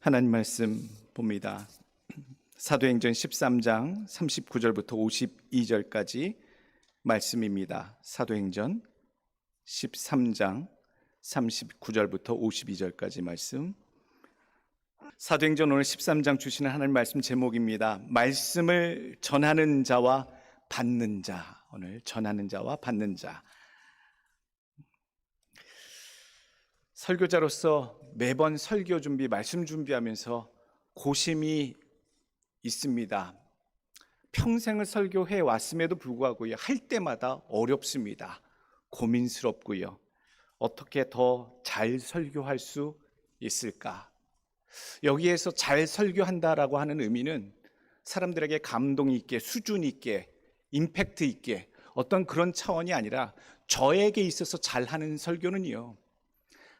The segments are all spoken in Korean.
하나님 말씀 봅니다. 사도행전 13장 39절부터 52절까지 말씀입니다. 사도행전 13장 39절부터 52절까지 말씀. 사도행전 오늘 13장 주시는 하나님 말씀 제목입니다. 말씀을 전하는 자와 받는 자. 오늘 전하는 자와 받는 자. 설교자로서 매번 설교 준비, 말씀 준비하면서 고심이 있습니다. 평생을 설교해 왔음에도 불구하고요, 할 때마다 어렵습니다. 고민스럽고요. 어떻게 더 잘 설교할 수 있을까? 여기에서 잘 설교한다라고 하는 의미는 사람들에게 감동 있게, 수준 있게, 임팩트 있게 어떤 그런 차원이 아니라 저에게 있어서 잘하는 설교는요,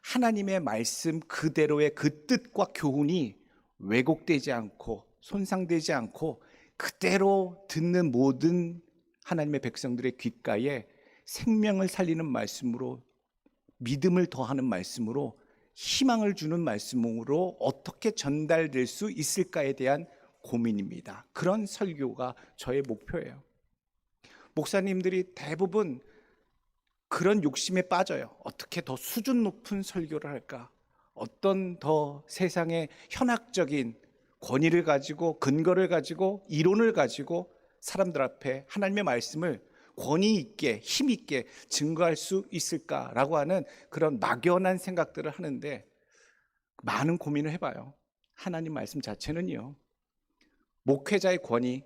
하나님의 말씀 그대로의 그 뜻과 교훈이 왜곡되지 않고 손상되지 않고 그대로 듣는 모든 하나님의 백성들의 귓가에 생명을 살리는 말씀으로, 믿음을 더하는 말씀으로, 희망을 주는 말씀으로 어떻게 전달될 수 있을까에 대한 고민입니다. 그런 설교가 저의 목표예요. 목사님들이 대부분 그런 욕심에 빠져요. 어떻게 더 수준 높은 설교를 할까? 어떤 더 세상의 현학적인 권위를 가지고, 근거를 가지고, 이론을 가지고 사람들 앞에 하나님의 말씀을 권위 있게, 힘 있게 증거할 수 있을까라고 하는 그런 막연한 생각들을 하는데, 많은 고민을 해봐요. 하나님 말씀 자체는요, 목회자의 권위,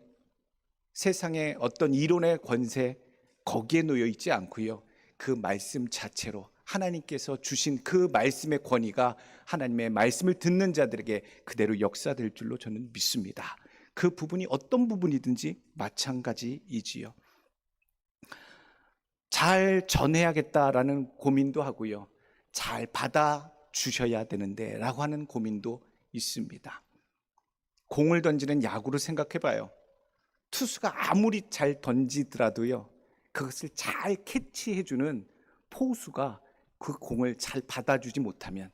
세상의 어떤 이론의 권세, 거기에 놓여 있지 않고요, 그 말씀 자체로 하나님께서 주신 그 말씀의 권위가 하나님의 말씀을 듣는 자들에게 그대로 역사될 줄로 저는 믿습니다. 그 부분이 어떤 부분이든지 마찬가지이지요. 잘 전해야겠다라는 고민도 하고요, 잘 받아주셔야 되는데 라고 하는 고민도 있습니다. 공을 던지는 야구를 생각해봐요. 투수가 아무리 잘 던지더라도요, 그것을 잘 캐치해주는 포수가 그 공을 잘 받아주지 못하면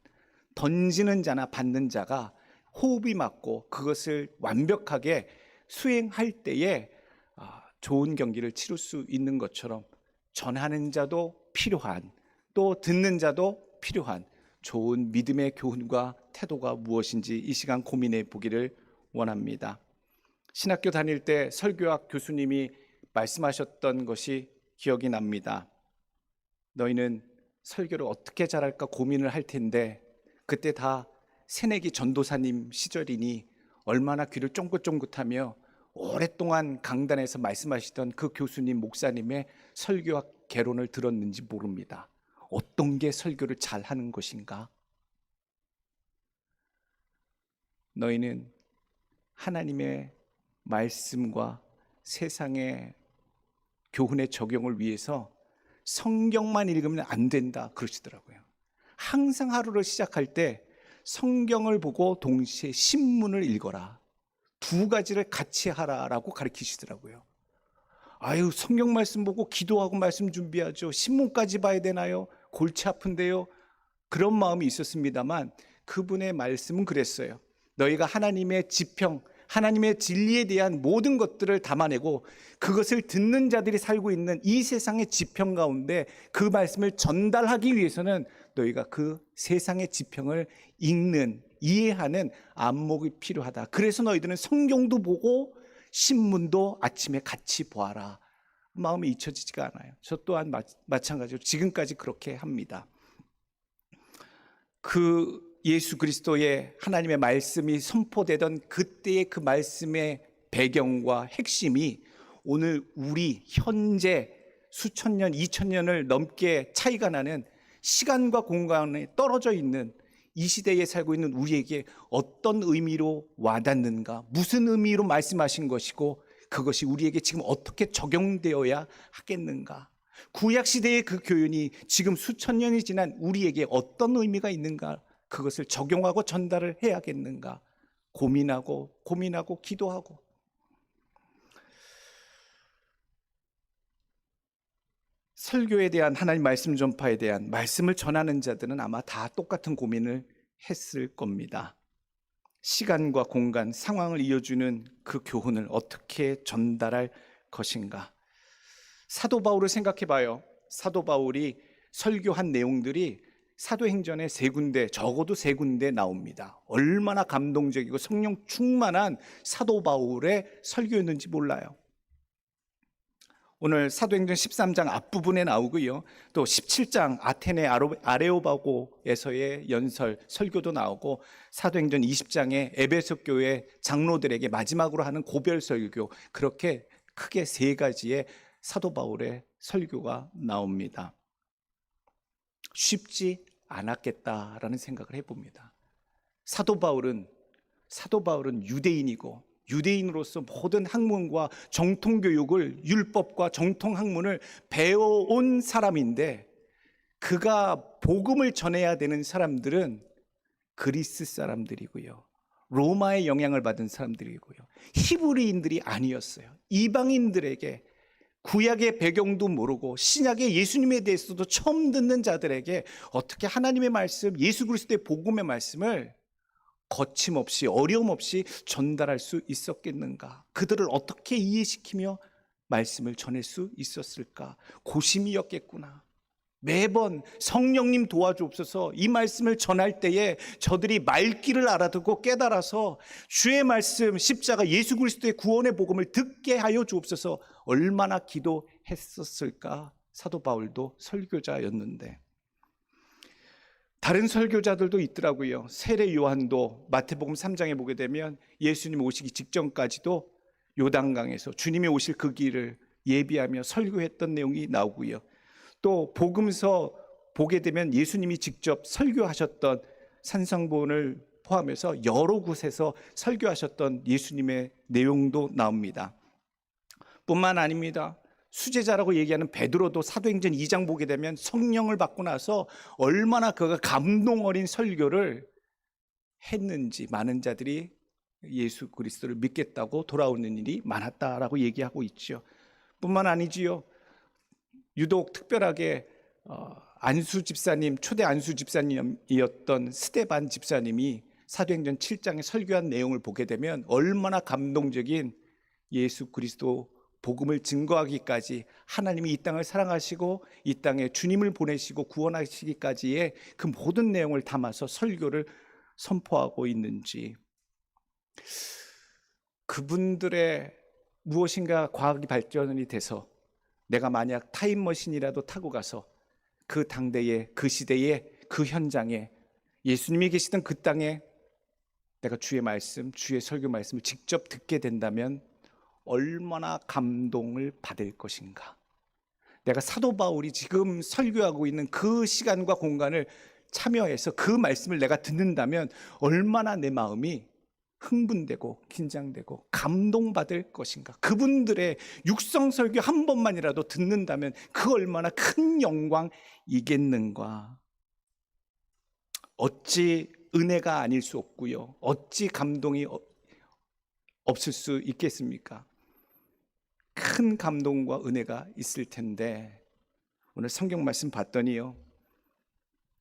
던지는 자나 받는 자가 호흡이 맞고 그것을 완벽하게 수행할 때에 좋은 경기를 치를 수 있는 것처럼, 전하는 자도 필요한, 또 듣는 자도 필요한 좋은 믿음의 교훈과 태도가 무엇인지 이 시간 고민해 보기를 원합니다. 신학교 다닐 때 설교학 교수님이 말씀하셨던 것이 기억이 납니다. 너희는 설교를 어떻게 잘할까 고민을 할 텐데, 그때 다 새내기 전도사님 시절이니 얼마나 귀를 쫑긋쫑긋하며 오랫동안 강단에서 말씀하시던 그 교수님, 목사님의 설교학 개론을 들었는지 모릅니다. 어떤 게 설교를 잘하는 것인가? 너희는 하나님의 말씀과 세상의 교훈의 적용을 위해서 성경만 읽으면 안 된다 그러시더라고요. 항상 하루를 시작할 때 성경을 보고 동시에 신문을 읽어라, 두 가지를 같이 하라라고 가르치시더라고요. 아유, 성경 말씀 보고 기도하고 말씀 준비하죠, 신문까지 봐야 되나요? 골치 아픈데요. 그런 마음이 있었습니다만 그분의 말씀은 그랬어요. 너희가 하나님의 지평, 하나님의 진리에 대한 모든 것들을 담아내고 그것을 듣는 자들이 살고 있는 이 세상의 지평 가운데 그 말씀을 전달하기 위해서는 너희가 그 세상의 지평을 읽는, 이해하는 안목이 필요하다. 그래서 너희들은 성경도 보고 신문도 아침에 같이 보아라. 마음이 잊혀지지가 않아요. 저 또한 마찬가지로 지금까지 그렇게 합니다. 그 예수 그리스도의 하나님의 말씀이 선포되던 그때의 그 말씀의 배경과 핵심이 오늘 우리 현재 수천 년, 2000년을 넘게 차이가 나는 시간과 공간에 떨어져 있는 이 시대에 살고 있는 우리에게 어떤 의미로 와닿는가, 무슨 의미로 말씀하신 것이고 그것이 우리에게 지금 어떻게 적용되어야 하겠는가, 구약시대의 그 교훈이 지금 수천 년이 지난 우리에게 어떤 의미가 있는가, 그것을 적용하고 전달을 해야겠는가 고민하고 기도하고, 설교에 대한, 하나님 말씀 전파에 대한, 말씀을 전하는 자들은 아마 다 똑같은 고민을 했을 겁니다. 시간과 공간, 상황을 이어주는 그 교훈을 어떻게 전달할 것인가? 사도 바울을 생각해 봐요. 사도 바울이 설교한 내용들이 사도행전에 세 군데, 적어도 세 군데 나옵니다. 얼마나 감동적이고 성령 충만한 사도 바울의 설교였는지 몰라요. 오늘 사도행전 13장 앞부분에 나오고요. 또 17장 아테네 아레오바고에서의 연설, 설교도 나오고, 사도행전 20장에 에베소 교회 장로들에게 마지막으로 하는 고별 설교, 그렇게 크게 세 가지의 사도 바울의 설교가 나옵니다. 쉽지 않았겠다라는 생각을 해봅니다. 사도 바울은 유대인이고, 유대인으로서 모든 학문과 정통교육을, 율법과 정통학문을 배워온 사람인데, 그가 복음을 전해야 되는 사람들은 그리스 사람들이고요, 로마의 영향을 받은 사람들이고요, 히브리인들이 아니었어요. 이방인들에게, 구약의 배경도 모르고 신약의 예수님에 대해서도 처음 듣는 자들에게 어떻게 하나님의 말씀, 예수 그리스도의 복음의 말씀을 거침없이, 어려움 없이 전달할 수 있었겠는가? 그들을 어떻게 이해시키며 말씀을 전할 수 있었을까? 고심이었겠구나. 매번 성령님 도와주옵소서, 이 말씀을 전할 때에 저들이 말귀를 알아듣고 깨달아서 주의 말씀, 십자가 예수 그리스도의 구원의 복음을 듣게 하여 주옵소서, 얼마나 기도했었을까? 사도 바울도 설교자였는데. 다른 설교자들도 있더라고요. 세례 요한도 마태복음 3장에 보게 되면 예수님 오시기 직전까지도 요단강에서 주님이 오실 그 길을 예비하며 설교했던 내용이 나오고요. 또 복음서 보게 되면 예수님이 직접 설교하셨던 산상보훈을 포함해서 여러 곳에서 설교하셨던 예수님의 내용도 나옵니다. 뿐만 아닙니다. 수제자라고 얘기하는 베드로도 사도행전 2장 보게 되면 성령을 받고 나서 얼마나 그가 감동 어린 설교를 했는지, 많은 자들이 예수 그리스도를 믿겠다고 돌아오는 일이 많았다라고 얘기하고 있죠. 뿐만 아니지요. 유독 특별하게 안수 집사님, 초대 안수 집사님이었던 스데반 집사님이 사도행전 7장에 설교한 내용을 보게 되면 얼마나 감동적인, 예수 그리스도 복음을 증거하기까지 하나님이 이 땅을 사랑하시고 이 땅에 주님을 보내시고 구원하시기까지의 그 모든 내용을 담아서 설교를 선포하고 있는지, 그분들의 무엇인가 과학이 발전이 돼서 내가 만약 타임머신이라도 타고 가서 그 당대에, 그 시대에, 그 현장에, 예수님이 계시던 그 땅에 내가 주의 말씀, 주의 설교 말씀을 직접 듣게 된다면 얼마나 감동을 받을 것인가. 내가 사도 바울이 지금 설교하고 있는 그 시간과 공간을 참여해서 그 말씀을 내가 듣는다면 얼마나 내 마음이 흥분되고 긴장되고 감동받을 것인가. 그분들의 육성 설교 한 번만이라도 듣는다면 그 얼마나 큰 영광이겠는가. 어찌 은혜가 아닐 수 없고요, 어찌 감동이 없을 수 있겠습니까? 큰 감동과 은혜가 있을 텐데, 오늘 성경 말씀 봤더니요,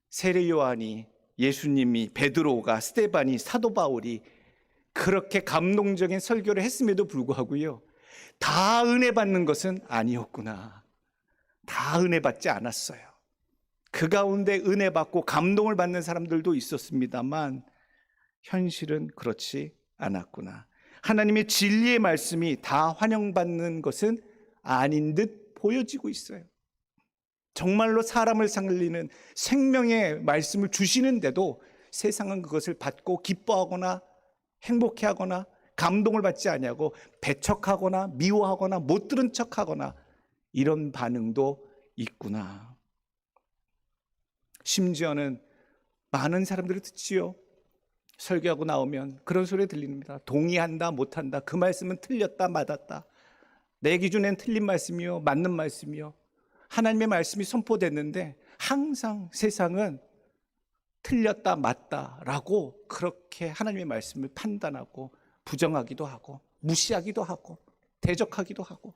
세례 요한이, 예수님이, 베드로가, 스데반이, 사도 바울이 그렇게 감동적인 설교를 했음에도 불구하고요, 다 은혜 받는 것은 아니었구나. 다 은혜 받지 않았어요. 그 가운데 은혜 받고 감동을 받는 사람들도 있었습니다만 현실은 그렇지 않았구나. 하나님의 진리의 말씀이 다 환영받는 것은 아닌 듯 보여지고 있어요. 정말로 사람을 살리는 생명의 말씀을 주시는데도 세상은 그것을 받고 기뻐하거나 행복해하거나 감동을 받지 않냐고 배척하거나 미워하거나 못 들은 척하거나 이런 반응도 있구나. 심지어는 많은 사람들이 듣지요. 설교하고 나오면 그런 소리 들립니다. 동의한다, 못한다, 그 말씀은 틀렸다, 맞았다, 내 기준엔 틀린 말씀이요, 맞는 말씀이요. 하나님의 말씀이 선포됐는데 항상 세상은 틀렸다, 맞다라고 그렇게 하나님의 말씀을 판단하고 부정하기도 하고 무시하기도 하고 대적하기도 하고,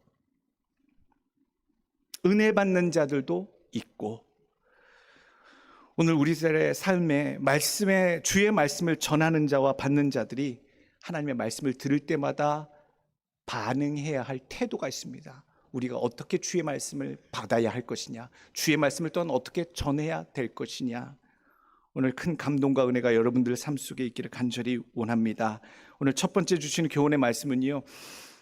은혜 받는 자들도 있고, 오늘 우리들의 삶에 주의 말씀을 전하는 자와 받는 자들이 하나님의 말씀을 들을 때마다 반응해야 할 태도가 있습니다. 우리가 어떻게 주의 말씀을 받아야 할 것이냐, 주의 말씀을 또한 어떻게 전해야 될 것이냐. 오늘 큰 감동과 은혜가 여러분들 삶 속에 있기를 간절히 원합니다. 오늘 첫 번째 주시는 교훈의 말씀은요,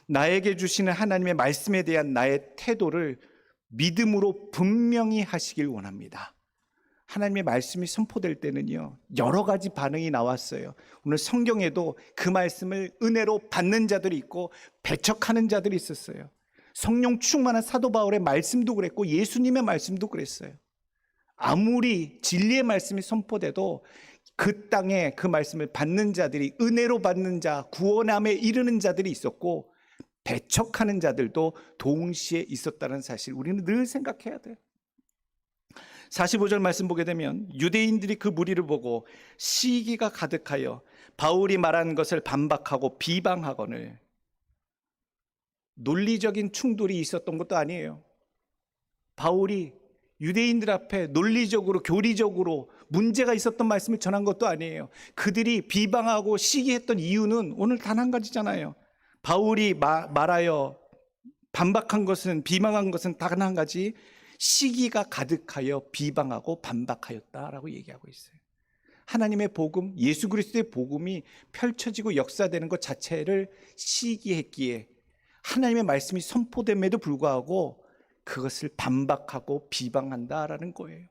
나에게 주시는 하나님의 말씀에 대한 나의 태도를 믿음으로 분명히 하시길 원합니다. 하나님의 말씀이 선포될 때는요, 여러 가지 반응이 나왔어요. 오늘 성경에도 그 말씀을 은혜로 받는 자들이 있고 배척하는 자들이 있었어요. 성령 충만한 사도 바울의 말씀도 그랬고 예수님의 말씀도 그랬어요. 아무리 진리의 말씀이 선포돼도 그 땅에 그 말씀을 받는 자들이, 은혜로 받는 자, 구원함에 이르는 자들이 있었고 배척하는 자들도 동시에 있었다는 사실, 우리는 늘 생각해야 돼요. 45절 말씀 보게 되면 유대인들이 그 무리를 보고 시기가 가득하여 바울이 말한 것을 반박하고 비방하거늘. 논리적인 충돌이 있었던 것도 아니에요. 바울이 유대인들 앞에 논리적으로, 교리적으로 문제가 있었던 말씀을 전한 것도 아니에요. 그들이 비방하고 시기했던 이유는 오늘 단 한 가지잖아요. 바울이 말하여 반박한 것은, 비방한 것은 단 한 가지, 시기가 가득하여 비방하고 반박하였다라고 얘기하고 있어요. 하나님의 복음, 예수 그리스도의 복음이 펼쳐지고 역사되는 것 자체를 시기했기에 하나님의 말씀이 선포됨에도 불구하고 그것을 반박하고 비방한다라는 거예요.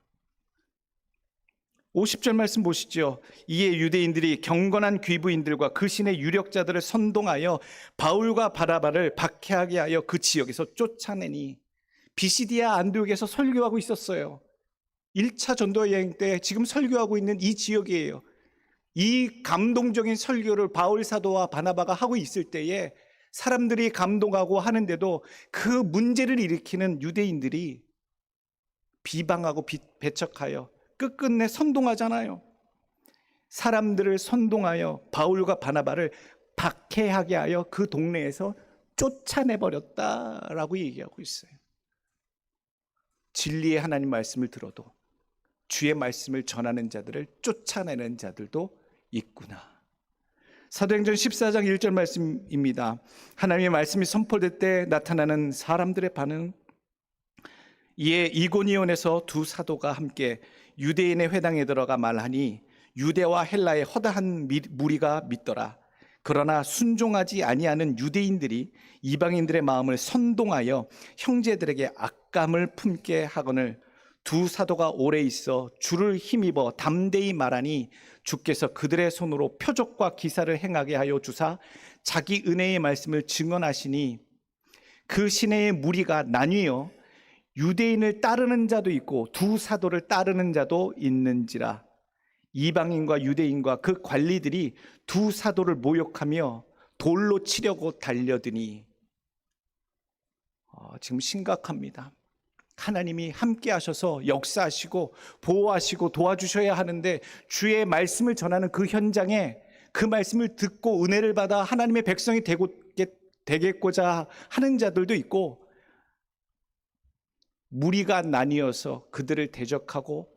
50절 말씀 보시죠. 이에 유대인들이 경건한 귀부인들과 그 신의 유력자들을 선동하여 바울과 바나바를 박해하게 하여 그 지역에서 쫓아내니, 비시디아 안디옥에서 설교하고 있었어요. 1차 전도 여행 때 지금 설교하고 있는 이 지역이에요. 이 감동적인 설교를 바울 사도와 바나바가 하고 있을 때에 사람들이 감동하고 하는데도 그 문제를 일으키는 유대인들이 비방하고 배척하여 끝끝내 선동하잖아요. 사람들을 선동하여 바울과 바나바를 박해하게 하여 그 동네에서 쫓아내버렸다라고 얘기하고 있어요. 진리의 하나님 말씀을 들어도 주의 말씀을 전하는 자들을 쫓아내는 자들도 있구나. 사도행전 14장 1절 말씀입니다. 하나님의 말씀이 선포될 때 나타나는 사람들의 반응. 이에 이고니온에서 두 사도가 함께 유대인의 회당에 들어가 말하니 유대와 헬라의 허다한 무리가 믿더라. 그러나 순종하지 아니하는 유대인들이 이방인들의 마음을 선동하여 형제들에게 악감을 품게 하거늘 두 사도가 오래 있어 주를 힘입어 담대히 말하니 주께서 그들의 손으로 표적과 기사를 행하게 하여 주사 자기 은혜의 말씀을 증언하시니 그 시내의 무리가 나뉘어 유대인을 따르는 자도 있고 두 사도를 따르는 자도 있는지라. 이방인과 유대인과 그 관리들이 두 사도를 모욕하며 돌로 치려고 달려드니. 지금 심각합니다. 하나님이 함께 하셔서 역사하시고 보호하시고 도와주셔야 하는데 주의 말씀을 전하는 그 현장에 그 말씀을 듣고 은혜를 받아 하나님의 백성이 되겠고자 하는 자들도 있고, 무리가 나뉘어서 그들을 대적하고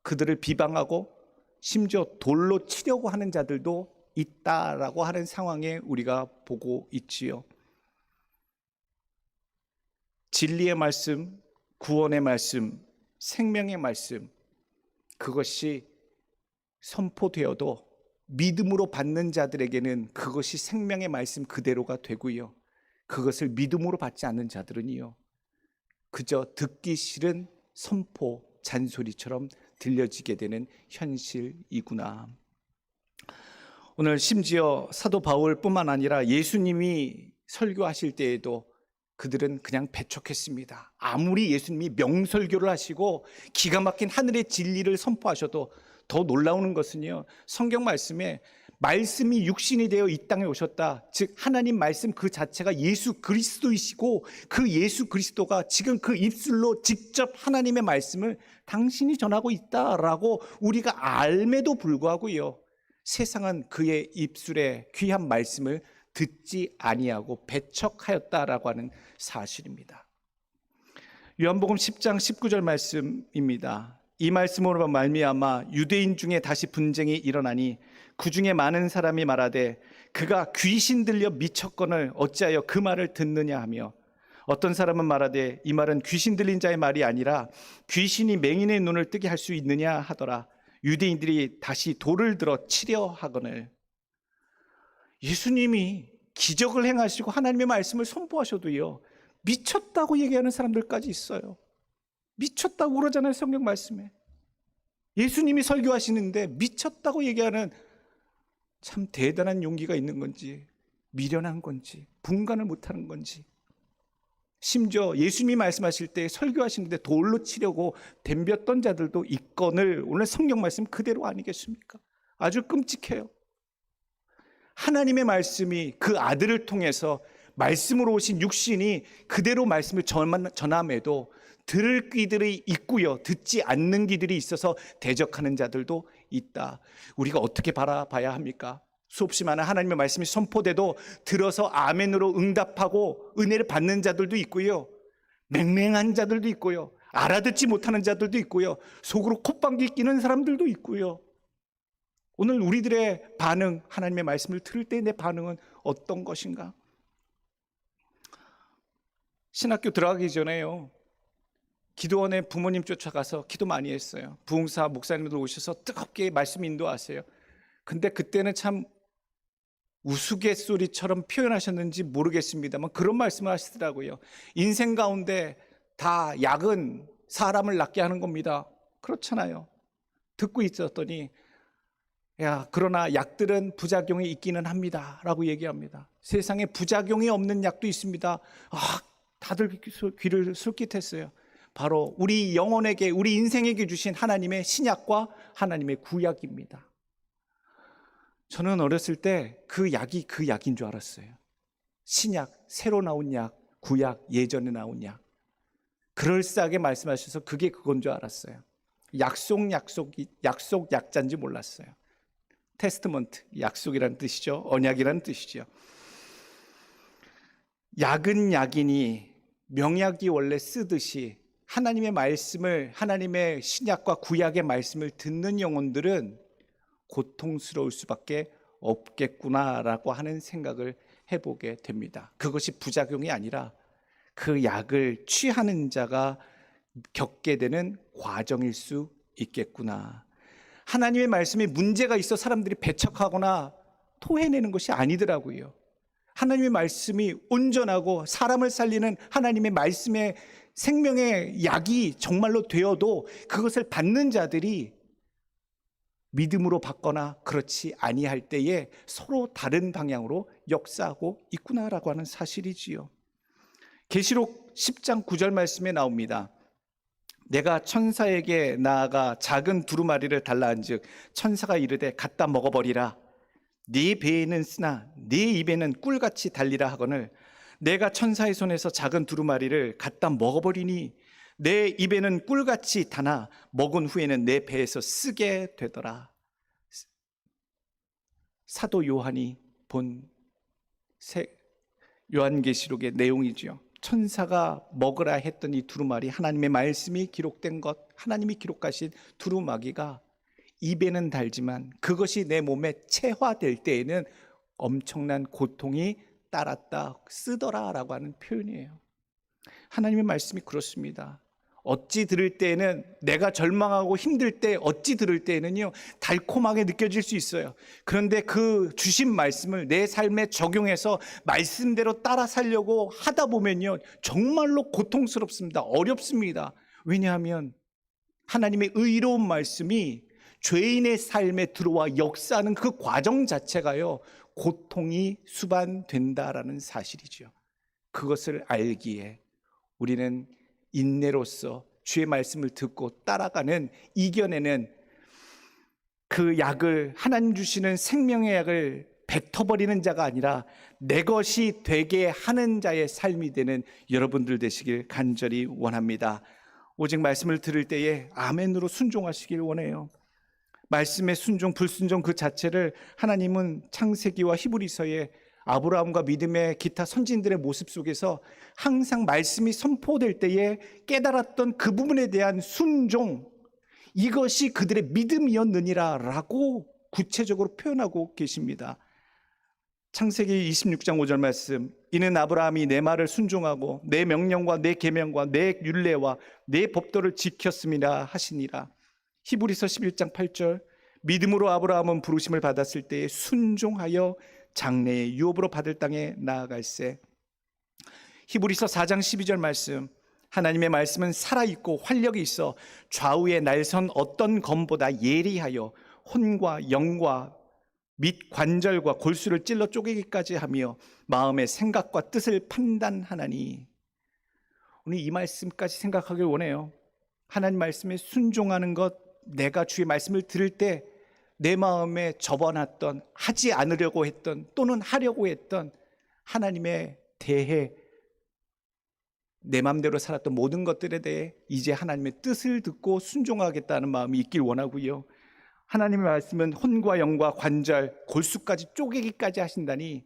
그들을 비방하고 심지어 돌로 치려고 하는 자들도 있다라고 하는 상황에 우리가 보고 있지요. 진리의 말씀, 구원의 말씀, 생명의 말씀, 그것이 선포되어도 믿음으로 받는 자들에게는 그것이 생명의 말씀 그대로가 되고요, 그것을 믿음으로 받지 않는 자들은요, 그저 듣기 싫은 선포, 잔소리처럼 들려지게 되는 현실이구나. 오늘 심지어 사도 바울뿐만 아니라 예수님이 설교하실 때에도 그들은 그냥 배척했습니다. 아무리 예수님이 명설교를 하시고 기가 막힌 하늘의 진리를 선포하셔도 더 놀라우는 것은요, 성경 말씀에 말씀이 육신이 되어 이 땅에 오셨다, 즉 하나님 말씀 그 자체가 예수 그리스도이시고 그 예수 그리스도가 지금 그 입술로 직접 하나님의 말씀을 당신이 전하고 있다라고 우리가 알매도 불구하고요, 세상은 그의 입술에 귀한 말씀을 듣지 아니하고 배척하였다라고 하는 사실입니다. 요한복음 10장 19절 말씀입니다. 이 말씀으로 말미암아 유대인 중에 다시 분쟁이 일어나니 그 중에 많은 사람이 말하되 그가 귀신 들려 미쳤거늘 어찌하여 그 말을 듣느냐 하며, 어떤 사람은 말하되 이 말은 귀신 들린 자의 말이 아니라 귀신이 맹인의 눈을 뜨게 할 수 있느냐 하더라. 유대인들이 다시 돌을 들어 치려 하거늘. 예수님이 기적을 행하시고 하나님의 말씀을 선포하셔도요, 미쳤다고 얘기하는 사람들까지 있어요. 미쳤다고 그러잖아요, 성경 말씀에. 예수님이 설교하시는데 미쳤다고 얘기하는, 참 대단한 용기가 있는 건지 미련한 건지 분간을 못하는 건지. 심지어 예수님이 말씀하실 때 설교하시는데 돌로 치려고 덤볐던 자들도 있거늘. 오늘 성경 말씀 그대로 아니겠습니까? 아주 끔찍해요. 하나님의 말씀이 그 아들을 통해서 말씀으로 오신 육신이 그대로 말씀을 전함에도 들을 귀들이 있고요, 듣지 않는 귀들이 있어서 대적하는 자들도 있다. 우리가 어떻게 바라봐야 합니까? 수없이 많은 하나님의 말씀이 선포돼도 들어서 아멘으로 응답하고 은혜를 받는 자들도 있고요, 맹맹한 자들도 있고요, 알아듣지 못하는 자들도 있고요, 속으로 콧방귀 끼는 사람들도 있고요. 오늘 우리들의 반응, 하나님의 말씀을 들을 때 내 반응은 어떤 것인가? 신학교 들어가기 전에요, 기도원에 부모님 쫓아가서 기도 많이 했어요. 부흥사 목사님들 오셔서 뜨겁게 말씀 인도하세요. 근데 그때는 참 우스갯소리처럼 표현하셨는지 모르겠습니다만 그런 말씀을 하시더라고요. 인생 가운데 다 약은 사람을 낫게 하는 겁니다. 그렇잖아요. 듣고 있었더니, 야, 그러나 약들은 부작용이 있기는 합니다 라고 얘기합니다. 세상에 부작용이 없는 약도 있습니다. 다들 귀를 솔깃했어요. 바로 우리 영혼에게, 우리 인생에게 주신 하나님의 신약과 하나님의 구약입니다. 저는 어렸을 때 그 약이 그 약인 줄 알았어요. 신약, 새로 나온 약, 구약, 예전에 나온 약. 그럴싸하게 말씀하셔서 그게 그건 줄 알았어요. 약속 약자인지 몰랐어요. 테스트먼트, 약속이라는 뜻이죠. 언약이라는 뜻이죠. 약은 약이니 명약이 원래 쓰듯이 하나님의 말씀을, 하나님의 신약과 구약의 말씀을 듣는 영혼들은 고통스러울 수밖에 없겠구나라고 하는 생각을 해보게 됩니다. 그것이 부작용이 아니라 그 약을 취하는 자가 겪게 되는 과정일 수 있겠구나. 하나님의 말씀에 문제가 있어 사람들이 배척하거나 토해내는 것이 아니더라고요. 하나님의 말씀이 온전하고 사람을 살리는 하나님의 말씀의 생명의 약이 정말로 되어도 그것을 받는 자들이 믿음으로 받거나 그렇지 아니할 때에 서로 다른 방향으로 역사하고 있구나라고 하는 사실이지요. 계시록 10장 9절 말씀에 나옵니다. 내가 천사에게 나아가 작은 두루마리를 달라한즉 천사가 이르되 갖다 먹어버리라. 네 배에는 쓰나 네 입에는 꿀같이 달리라 하거늘 내가 천사의 손에서 작은 두루마리를 갖다 먹어버리니 내 입에는 꿀같이 다나 먹은 후에는 내 배에서 쓰게 되더라. 사도 요한이 본 요한계시록의 내용이죠. 천사가 먹으라 했던 이 두루마리, 하나님의 말씀이 기록된 것, 하나님이 기록하신 두루마기가 입에는 달지만 그것이 내 몸에 체화될 때에는 엄청난 고통이 따랐다, 쓰더라라고 하는 표현이에요. 하나님의 말씀이 그렇습니다. 어찌 들을 때에는, 내가 절망하고 힘들 때 어찌 들을 때에는요 달콤하게 느껴질 수 있어요. 그런데 그 주신 말씀을 내 삶에 적용해서 말씀대로 따라 살려고 하다 보면요 정말로 고통스럽습니다. 어렵습니다. 왜냐하면 하나님의 의로운 말씀이 죄인의 삶에 들어와 역사하는 그 과정 자체가요 고통이 수반된다라는 사실이죠. 그것을 알기에 우리는 인내로서 주의 말씀을 듣고 따라가는, 이겨내는 그 약을, 하나님 주시는 생명의 약을 뱉어버리는 자가 아니라 내 것이 되게 하는 자의 삶이 되는 여러분들 되시길 간절히 원합니다. 오직 말씀을 들을 때에 아멘으로 순종하시길 원해요. 말씀의 순종, 불순종 그 자체를 하나님은 창세기와 히브리서에 아브라함과 믿음의 기타 선진들의 모습 속에서 항상 말씀이 선포될 때에 깨달았던 그 부분에 대한 순종, 이것이 그들의 믿음이었느니라 라고 구체적으로 표현하고 계십니다. 창세기 26장 5절 말씀, 이는 아브라함이 내 말을 순종하고 내 명령과 내 계명과 내 율례와 내 법도를 지켰음이라 하시니라. 히브리서 11장 8절, 믿음으로 아브라함은 부르심을 받았을 때에 순종하여 장래의 유업으로 받을 땅에 나아갈세. 히브리서 4장 12절 말씀, 하나님의 말씀은 살아있고 활력이 있어 좌우에 날선 어떤 검보다 예리하여 혼과 영과 및 관절과 골수를 찔러 쪼개기까지 하며 마음의 생각과 뜻을 판단하나니. 오늘 이 말씀까지 생각하길 원해요. 하나님 말씀에 순종하는 것, 내가 주의 말씀을 들을 때 내 마음에 접어놨던, 하지 않으려고 했던 또는 하려고 했던 하나님에 대해 내 마음대로 살았던 모든 것들에 대해 이제 하나님의 뜻을 듣고 순종하겠다는 마음이 있길 원하고요. 하나님의 말씀은 혼과 영과 관절, 골수까지 쪼개기까지 하신다니,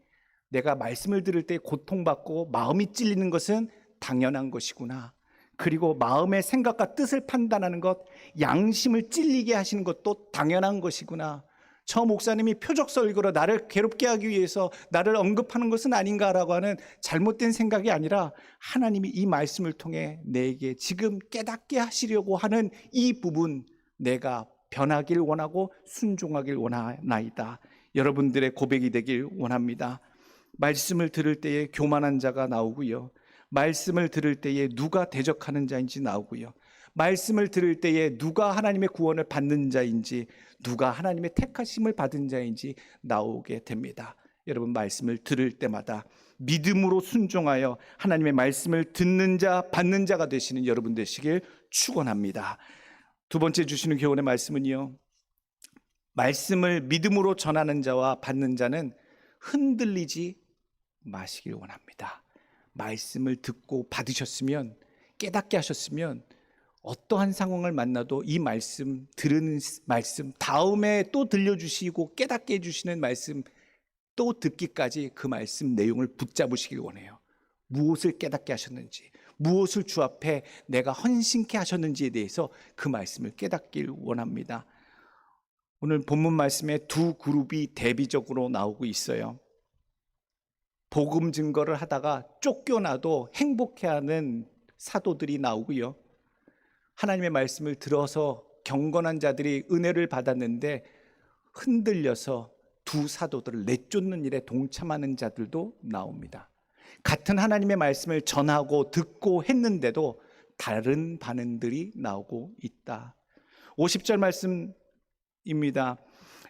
내가 말씀을 들을 때 고통받고 마음이 찔리는 것은 당연한 것이구나. 그리고 마음의 생각과 뜻을 판단하는 것, 양심을 찔리게 하시는 것도 당연한 것이구나. 저 목사님이 표적 설교로 나를 괴롭게 하기 위해서 나를 언급하는 것은 아닌가라고 하는 잘못된 생각이 아니라, 하나님이 이 말씀을 통해 내게 지금 깨닫게 하시려고 하는 이 부분, 내가 변하길 원하고 순종하길 원하나이다. 여러분들의 고백이 되길 원합니다. 말씀을 들을 때에 교만한 자가 나오고요, 말씀을 들을 때에 누가 대적하는 자인지 나오고요, 말씀을 들을 때에 누가 하나님의 구원을 받는 자인지, 누가 하나님의 택하심을 받은 자인지 나오게 됩니다. 여러분, 말씀을 들을 때마다 믿음으로 순종하여 하나님의 말씀을 듣는 자, 받는 자가 되시는 여러분 되시길 축원합니다. 두 번째 주시는 교훈의 말씀은요, 말씀을 믿음으로 전하는 자와 받는 자는 흔들리지 마시길 원합니다. 말씀을 듣고 받으셨으면, 깨닫게 하셨으면 어떠한 상황을 만나도 이 말씀, 들은 말씀, 다음에 또 들려주시고 깨닫게 해주시는 말씀 또 듣기까지 그 말씀 내용을 붙잡으시길 원해요. 무엇을 깨닫게 하셨는지, 무엇을 주 앞에 내가 헌신케 하셨는지에 대해서 그 말씀을 깨닫길 원합니다. 오늘 본문 말씀에 두 그룹이 대비적으로 나오고 있어요. 복음 증거를 하다가 쫓겨나도 행복해하는 사도들이 나오고요, 하나님의 말씀을 들어서 경건한 자들이 은혜를 받았는데 흔들려서 두 사도들을 내쫓는 일에 동참하는 자들도 나옵니다. 같은 하나님의 말씀을 전하고 듣고 했는데도 다른 반응들이 나오고 있다. 50절 말씀입니다.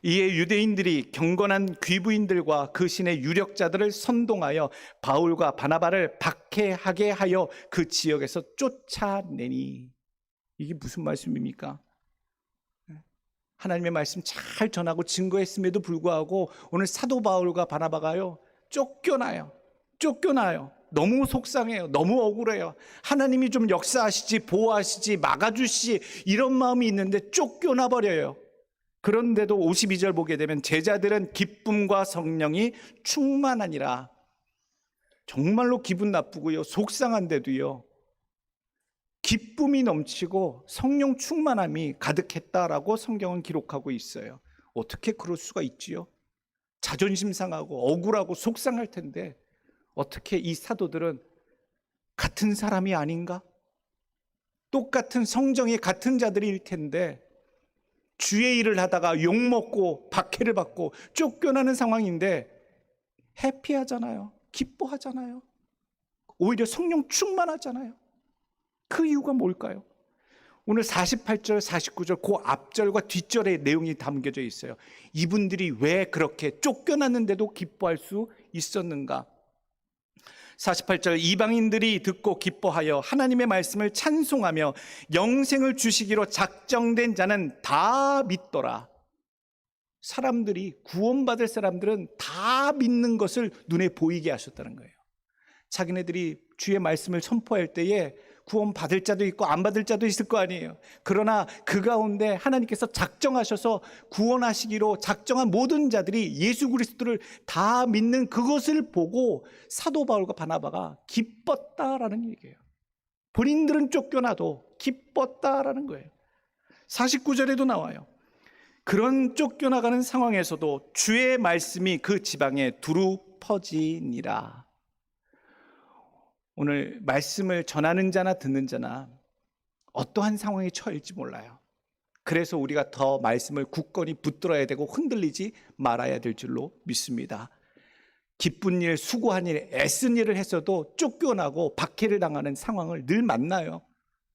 이에 유대인들이 경건한 귀부인들과 그 신의 유력자들을 선동하여 바울과 바나바를 박해하게 하여 그 지역에서 쫓아내니. 이게 무슨 말씀입니까? 하나님의 말씀 잘 전하고 증거했음에도 불구하고 오늘 사도 바울과 바나바가요, 쫓겨나요. 너무 속상해요. 너무 억울해요. 하나님이 좀 역사하시지, 보호하시지, 막아주시지, 이런 마음이 있는데 쫓겨나 버려요. 그런데도 52절 보게 되면 제자들은 기쁨과 성령이 충만하니라. 정말로 기분 나쁘고요, 속상한데도요, 기쁨이 넘치고 성령 충만함이 가득했다라고 성경은 기록하고 있어요. 어떻게 그럴 수가 있지요? 자존심 상하고 억울하고 속상할 텐데 어떻게 이 사도들은 같은 사람이 아닌가? 똑같은 성정의 같은 자들일 텐데 주의 일을 하다가 욕먹고 박해를 받고 쫓겨나는 상황인데 해피하잖아요. 기뻐하잖아요. 오히려 성령 충만하잖아요. 그 이유가 뭘까요? 오늘 48절, 49절 그 앞절과 뒷절의 내용이 담겨져 있어요. 이분들이 왜 그렇게 쫓겨났는데도 기뻐할 수 있었는가? 48절, 이방인들이 듣고 기뻐하여 하나님의 말씀을 찬송하며 영생을 주시기로 작정된 자는 다 믿더라. 사람들이, 구원받을 사람들은 다 믿는 것을 눈에 보이게 하셨다는 거예요. 자기네들이 주의 말씀을 선포할 때에 구원 받을 자도 있고 안 받을 자도 있을 거 아니에요. 그러나 그 가운데 하나님께서 작정하셔서 구원하시기로 작정한 모든 자들이 예수 그리스도를 다 믿는 그것을 보고 사도 바울과 바나바가 기뻤다라는 얘기예요. 본인들은 쫓겨나도 기뻤다라는 거예요. 49절에도 나와요. 그런 쫓겨나가는 상황에서도 주의 말씀이 그 지방에 두루 퍼지니라. 오늘 말씀을 전하는 자나 듣는 자나 어떠한 상황에 처할지 몰라요. 그래서 우리가 더 말씀을 굳건히 붙들어야 되고 흔들리지 말아야 될 줄로 믿습니다. 기쁜 일, 수고한 일, 애쓴 일을 했어도 쫓겨나고 박해를 당하는 상황을 늘 만나요.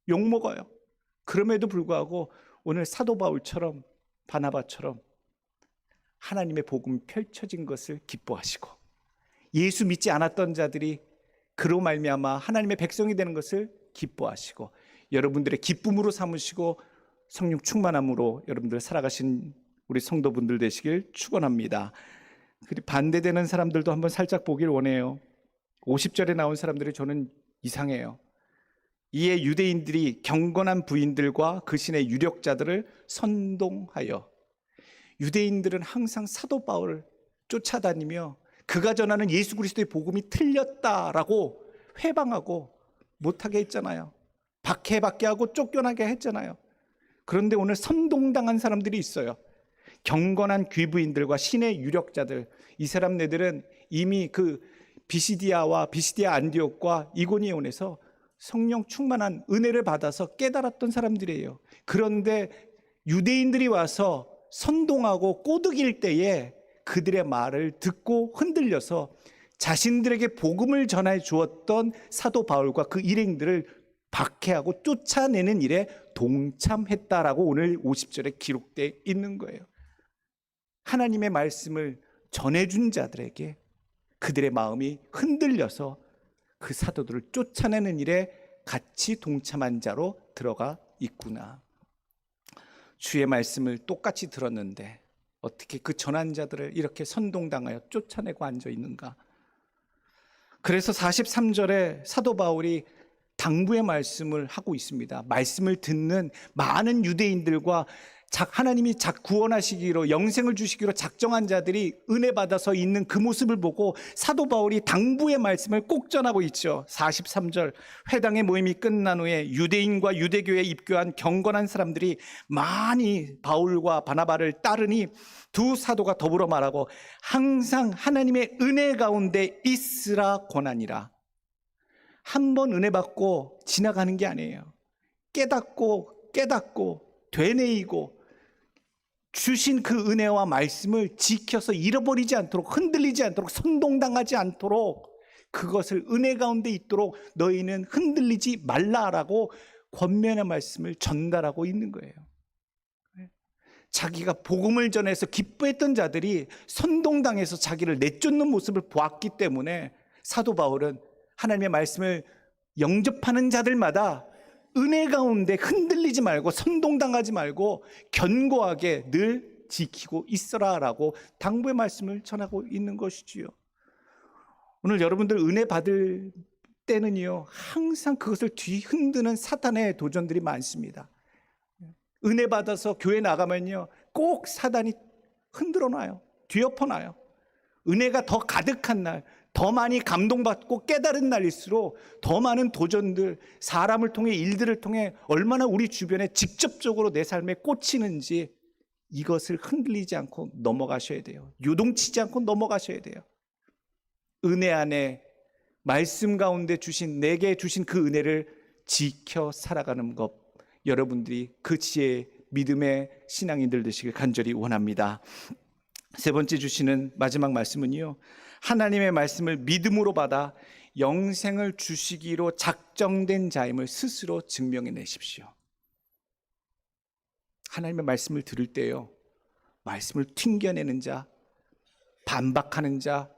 욕먹어요. 그럼에도 불구하고 오늘 사도 바울처럼 바나바처럼 하나님의 복음이 펼쳐진 것을 기뻐하시고 예수 믿지 않았던 자들이 그로 말미암아 하나님의 백성이 되는 것을 기뻐하시고 여러분들의 기쁨으로 삼으시고 성령 충만함으로 여러분들 살아가신 우리 성도분들 되시길 축원합니다. 그리고 반대되는 사람들도 한번 살짝 보길 원해요. 50절에 나온 사람들이 저는 이상해요. 이에 유대인들이 경건한 부인들과 그 신의 유력자들을 선동하여, 유대인들은 항상 사도 바울을 쫓아다니며 그가 전하는 예수 그리스도의 복음이 틀렸다라고 회방하고 못하게 했잖아요. 박해받게 하고 쫓겨나게 했잖아요. 그런데 오늘 선동당한 사람들이 있어요. 경건한 귀부인들과 신의 유력자들, 이 사람네들은 이미 그 비시디아 안디옥과 이고니온에서 성령 충만한 은혜를 받아서 깨달았던 사람들이에요. 그런데 유대인들이 와서 선동하고 꼬드길 때에 그들의 말을 듣고 흔들려서 자신들에게 복음을 전해 주었던 사도 바울과 그 일행들을 박해하고 쫓아내는 일에 동참했다라고 오늘 50절에 기록되어 있는 거예요. 하나님의 말씀을 전해준 자들에게 그들의 마음이 흔들려서 그 사도들을 쫓아내는 일에 같이 동참한 자로 들어가 있구나. 주의 말씀을 똑같이 들었는데 어떻게 그 전한 자들을 이렇게 선동당하여 쫓아내고 앉아 있는가? 그래서 43절에 사도 바울이 당부의 말씀을 하고 있습니다. 말씀을 듣는 많은 유대인들과 하나님이 구원하시기로 영생을 주시기로 작정한 자들이 은혜 받아서 있는 그 모습을 보고 사도 바울이 당부의 말씀을 꼭 전하고 있죠. 43절 회당의 모임이 끝난 후에 유대인과 유대교에 입교한 경건한 사람들이 많이 바울과 바나바를 따르니 두 사도가 더불어 말하고 항상 하나님의 은혜 가운데 있으라 권하니라. 한 번 은혜 받고 지나가는 게 아니에요. 깨닫고 되뇌이고 주신 그 은혜와 말씀을 지켜서 잃어버리지 않도록, 흔들리지 않도록, 선동당하지 않도록 그것을 은혜 가운데 있도록 너희는 흔들리지 말라라고 권면의 말씀을 전달하고 있는 거예요. 자기가 복음을 전해서 기뻐했던 자들이 선동당해서 자기를 내쫓는 모습을 보았기 때문에 사도 바울은 하나님의 말씀을 영접하는 자들마다 은혜 가운데 흔들리지 말고 선동당하지 말고 견고하게 늘 지키고 있어라라고 당부의 말씀을 전하고 있는 것이지요. 오늘 여러분들 은혜 받을 때는요, 항상 그것을 뒤흔드는 사탄의 도전들이 많습니다. 은혜 받아서 교회 나가면요, 꼭 사단이 흔들어 놔요. 뒤엎어 놔요. 은혜가 더 가득한 날, 더 많이 감동받고 깨달은 날일수록 더 많은 도전들, 사람을 통해, 일들을 통해 얼마나 우리 주변에 직접적으로 내 삶에 꽂히는지 이것을 흔들리지 않고 넘어가셔야 돼요. 요동치지 않고 넘어가셔야 돼요. 은혜 안에 말씀 가운데 내게 주신 그 은혜를 지켜 살아가는 것, 여러분들이 그 지혜, 믿음의 신앙인들 되시길 간절히 원합니다. 세 번째 주시는 마지막 말씀은요, 하나님의 말씀을 믿음으로 받아 영생을 주시기로 작정된 자임을 스스로 증명해 내십시오. 하나님의 말씀을 들을 때요, 말씀을 튕겨내는 자, 반박하는 자,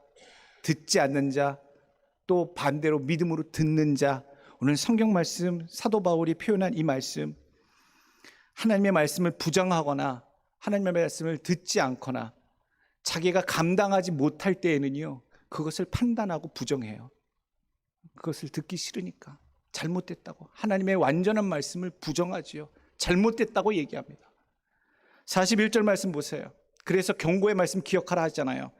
듣지 않는 자, 또 반대로 믿음으로 듣는 자, 오늘 성경 말씀, 사도 바울이 표현한 이 말씀, 하나님의 말씀을 부정하거나 하나님의 말씀을 듣지 않거나 자기가 감당하지 못할 때에는요, 그것을 판단하고 부정해요. 그것을 듣기 싫으니까, 잘못됐다고 하나님의 완전한 말씀을 부정하지요. 잘못됐다고 얘기합니다. 41절 말씀 보세요. 그래서 경고의 말씀 기억하라 하잖아요.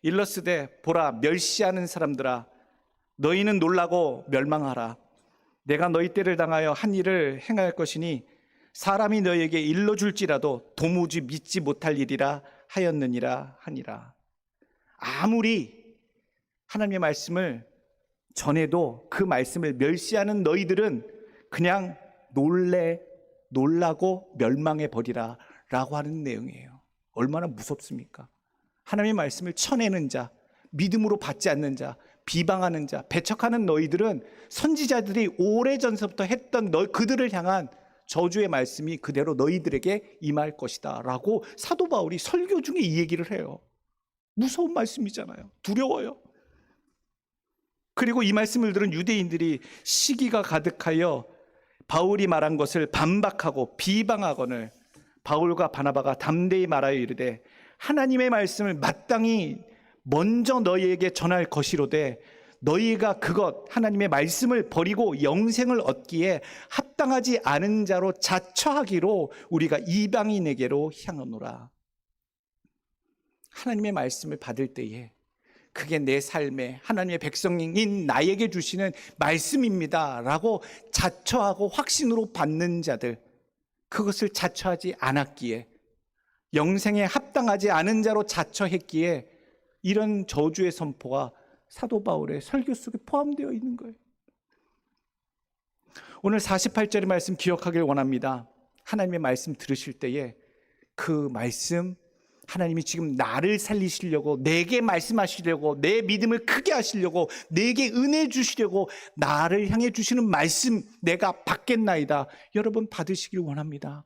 일러스되 보라, 멸시하는 사람들아, 너희는 놀라고 멸망하라. 내가 너희 때를 당하여 한 일을 행할 것이니 사람이 너에게 일러줄지라도 도무지 믿지 못할 일이라 하였느니라 하니라. 아무리 하나님의 말씀을 전해도 그 말씀을 멸시하는 너희들은 그냥 놀라고 멸망해 버리라 라고 하는 내용이에요. 얼마나 무섭습니까? 하나님의 말씀을 쳐내는 자, 믿음으로 받지 않는 자, 비방하는 자, 배척하는 너희들은 선지자들이 오래전서부터 했던 그들을 향한 저주의 말씀이 그대로 너희들에게 임할 것이다 라고 사도 바울이 설교 중에 이 얘기를 해요. 무서운 말씀이잖아요. 두려워요. 그리고 이 말씀을 들은 유대인들이 시기가 가득하여 바울이 말한 것을 반박하고 비방하거늘 바울과 바나바가 담대히 말하여 이르되 하나님의 말씀을 마땅히 먼저 너희에게 전할 것이로되 너희가 그것 하나님의 말씀을 버리고 영생을 얻기에 합당하지 않은 자로 자처하기로 우리가 이방인에게로 향하노라. 하나님의 말씀을 받을 때에 그게 내 삶에 하나님의 백성인 나에게 주시는 말씀입니다 라고 자처하고 확신으로 받는 자들, 그것을 자처하지 않았기에, 영생에 합당하지 않은 자로 자처했기에 이런 저주의 선포가 사도 바울의 설교 속에 포함되어 있는 거예요. 오늘 48절의 말씀 기억하길 원합니다. 하나님의 말씀 들으실 때에 그 말씀, 하나님이 지금 나를 살리시려고, 내게 말씀하시려고, 내 믿음을 크게 하시려고, 내게 은혜 주시려고 나를 향해 주시는 말씀 내가 받겠나이다. 여러분 받으시길 원합니다.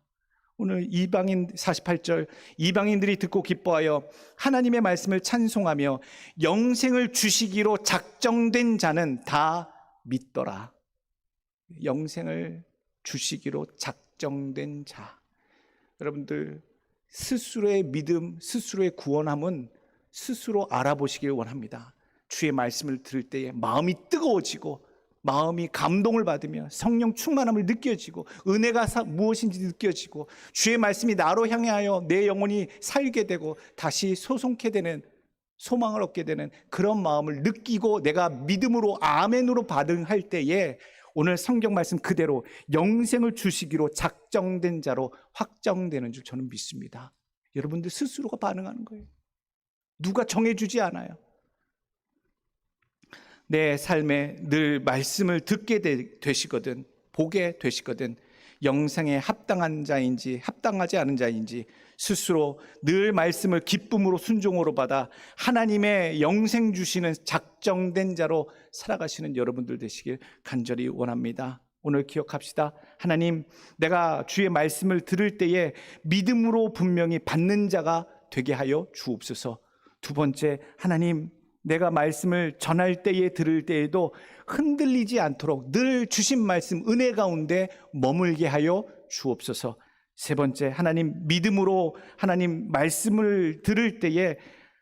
오늘 이방인 48절, 이방인들이 듣고 기뻐하여 하나님의 말씀을 찬송하며 영생을 주시기로 작정된 자는 다 믿더라. 영생을 주시기로 작정된 자. 여러분들 스스로의 믿음, 스스로의 구원함은 스스로 알아보시길 원합니다. 주의 말씀을 들을 때에 마음이 뜨거워지고 마음이 감동을 받으며 성령 충만함을 느껴지고 은혜가 무엇인지 느껴지고 주의 말씀이 나로 향하여 내 영혼이 살게 되고 다시 소송케 되는, 소망을 얻게 되는 그런 마음을 느끼고 내가 믿음으로 아멘으로 반응할 때에 오늘 성경 말씀 그대로 영생을 주시기로 작정된 자로 확정되는 줄 저는 믿습니다. 여러분들 스스로가 반응하는 거예요. 누가 정해주지 않아요. 내 삶에 늘 말씀을 듣게 되시거든, 보게 되시거든 영생에 합당한 자인지 합당하지 않은 자인지 스스로 늘 말씀을 기쁨으로 순종으로 받아 하나님의 영생 주시는 작정된 자로 살아가시는 여러분들 되시길 간절히 원합니다. 오늘 기억합시다. 하나님, 내가 주의 말씀을 들을 때에 믿음으로 분명히 받는 자가 되게 하여 주옵소서. 두 번째, 하나님, 내가 말씀을 전할 때에 들을 때에도 흔들리지 않도록 늘 주신 말씀 은혜 가운데 머물게 하여 주옵소서. 세 번째, 하나님, 믿음으로 하나님 말씀을 들을 때에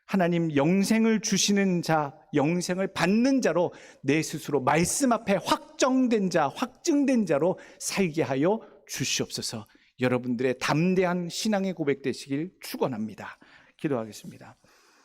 하나님 영생을 주시는 자, 영생을 받는 자로 내 스스로 말씀 앞에 확정된 자, 확증된 자로 살게 하여 주시옵소서. 여러분들의 담대한 신앙의 고백 되시길 축원합니다. 기도하겠습니다.